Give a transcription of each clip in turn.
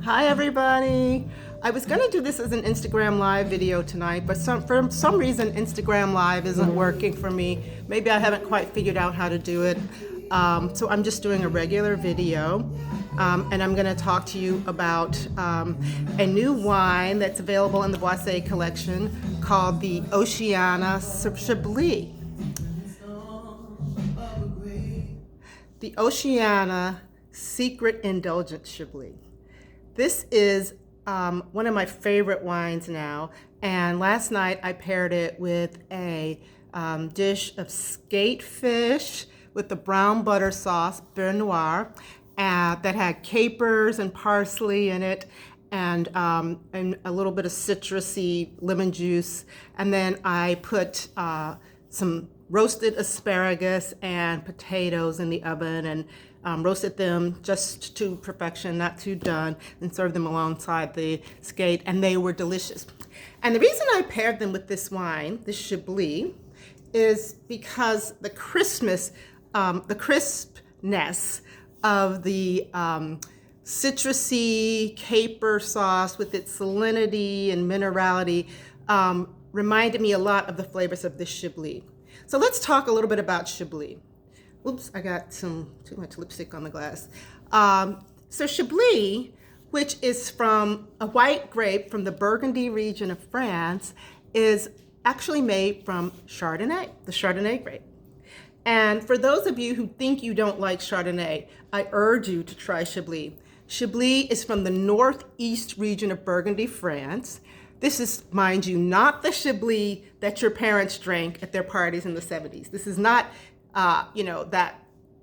Hi everybody! I was going to do this as an Instagram Live video tonight, but for some reason Instagram Live isn't working for me. Maybe I haven't quite figured out how to do it. So I'm just doing a regular video. And I'm going to talk to you about a new wine that's available in the Boisset Collection called the Oceana Chablis. The Oceana Secret Indulgence Chablis. This is one of my favorite wines now, and last night I paired it with a dish of skate fish with the brown butter sauce, Beurre Noir, that had capers and parsley in it, and a little bit of citrusy lemon juice. And then I put some roasted asparagus and potatoes in the oven and roasted them just to perfection, not too done, and served them alongside the skate, and they were delicious. And the reason I paired them with this wine, this Chablis, is because the crispness of the citrusy caper sauce with its salinity and minerality reminded me a lot of the flavors of this Chablis. So let's talk a little bit about Chablis. Oops, I got too much lipstick on the glass. So Chablis, which is from a white grape from the Burgundy region of France, is actually made from Chardonnay, the Chardonnay grape. And for those of you who think you don't like Chardonnay, I urge you to try Chablis. Chablis is from the northeast region of Burgundy, France. This is, mind you, not the Chablis that your parents drank at their parties in the 70s. This is not, that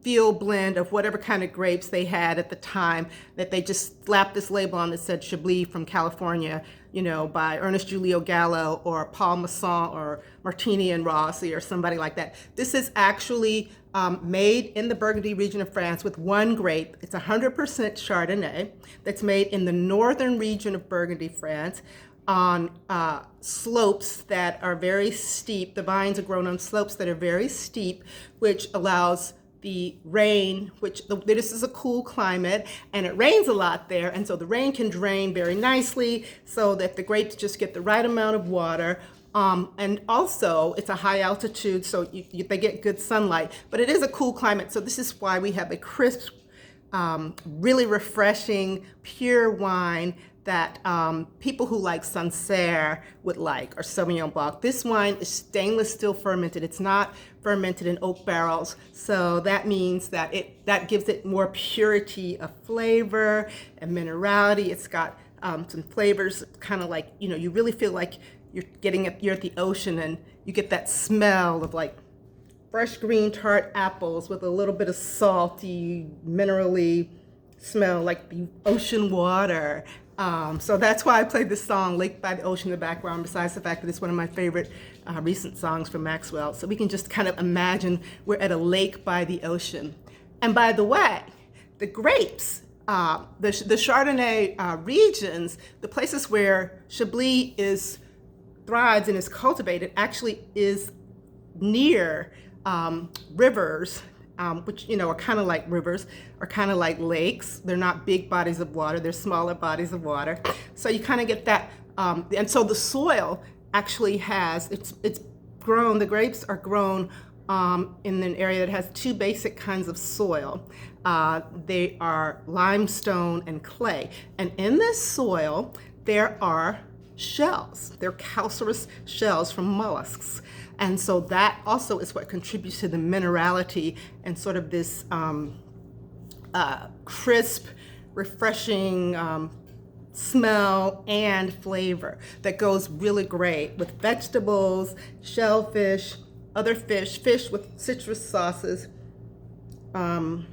field blend of whatever kind of grapes they had at the time that they just slapped this label on that said Chablis from California, by Ernest Julio Gallo or Paul Masson or Martini and Rossi or somebody like that. This is actually made in the Burgundy region of France with one grape. It's 100% Chardonnay that's made in the northern region of Burgundy, France, on slopes that are very steep. The vines are grown on slopes that are very steep, which allows the rain, this is a cool climate, and it rains a lot there, and so the rain can drain very nicely so that the grapes just get the right amount of water. And also, it's a high altitude, so they get good sunlight, but it is a cool climate, so this is why we have a crisp, really refreshing, pure wine that people who like Sancerre would like, or Sauvignon Blanc. This wine is stainless steel fermented. It's not fermented in oak barrels, so that means that that gives it more purity of flavor and minerality. It's got some flavors, kind of like, you really feel like you're at the ocean, and you get that smell of like fresh green tart apples with a little bit of salty, minerally smell like the ocean water. So that's why I played this song, Lake by the Ocean, in the background, besides the fact that it's one of my favorite recent songs from Maxwell. So we can just kind of imagine we're at a lake by the ocean. And by the way, the grapes, the Chardonnay regions, the places where Chablis thrives and is cultivated, actually is near rivers, which, are kind of like rivers, or kind of like lakes. They're not big bodies of water, they're smaller bodies of water. So you kind of get that, and so the soil actually it's grown, the grapes are grown in an area that has two basic kinds of soil. They are limestone and clay. And in this soil, there are shells. They're calcareous shells from mollusks. And so that also is what contributes to the minerality and sort of this crisp, refreshing smell and flavor that goes really great with vegetables, shellfish, other fish with citrus sauces, and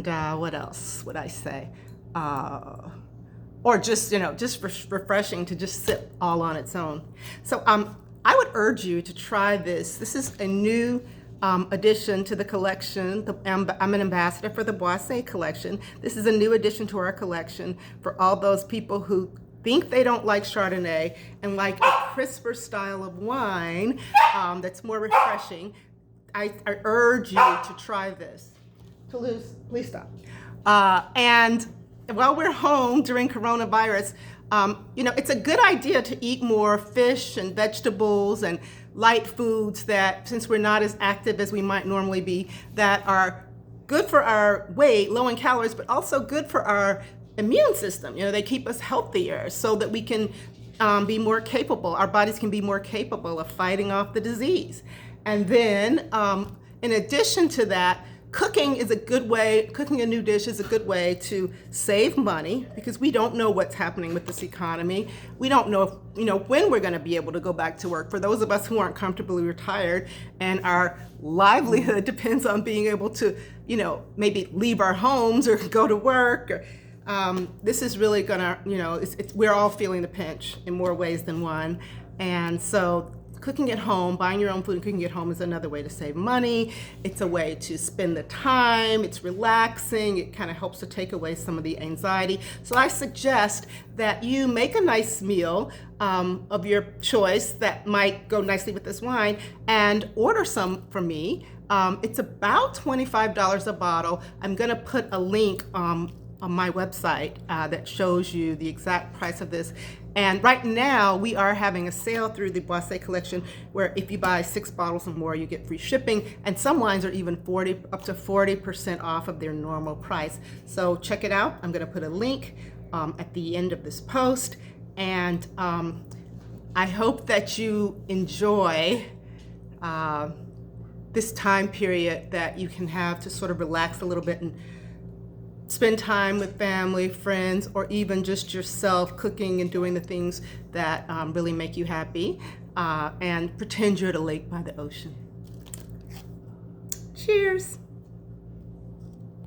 what else would I say? Or just, just refreshing to just sit all on its own. So I would urge you to try this. This is a new addition to the collection. I'm an ambassador for the Boisset Collection. This is a new addition to our collection for all those people who think they don't like Chardonnay and like a crisper style of wine that's more refreshing. I urge you to try this. Toulouse, please stop. And while we're home during coronavirus, it's a good idea to eat more fish and vegetables and light foods that, since we're not as active as we might normally be, that are good for our weight, low in calories, but also good for our immune system. They keep us healthier so that we can be more capable, our bodies can be more capable of fighting off the disease. And then, in addition to that, cooking a new dish is a good way to save money, because we don't know what's happening with this economy. We don't know when we're going to be able to go back to work. For those of us who aren't comfortably retired and our livelihood depends on being able to, maybe leave our homes or go to work, this is really gonna, we're all feeling the pinch in more ways than one. And so cooking at home, buying your own food and cooking at home is another way to save money. It's a way to spend the time. It's relaxing. It kind of helps to take away some of the anxiety. So I suggest that you make a nice meal of your choice that might go nicely with this wine and order some from me. It's about $25 a bottle. I'm going to put a link on my website that shows you the exact price of this. And right now we are having a sale through the Boisset Collection where if you buy 6 bottles or more, you get free shipping, and some wines are even up to 40% off of their normal price. So check it out. I'm going to put a link at the end of this post, and I hope that you enjoy this time period that you can have to sort of relax a little bit and spend time with family, friends, or even just yourself cooking and doing the things that really make you happy, and pretend you're at a lake by the ocean. Cheers.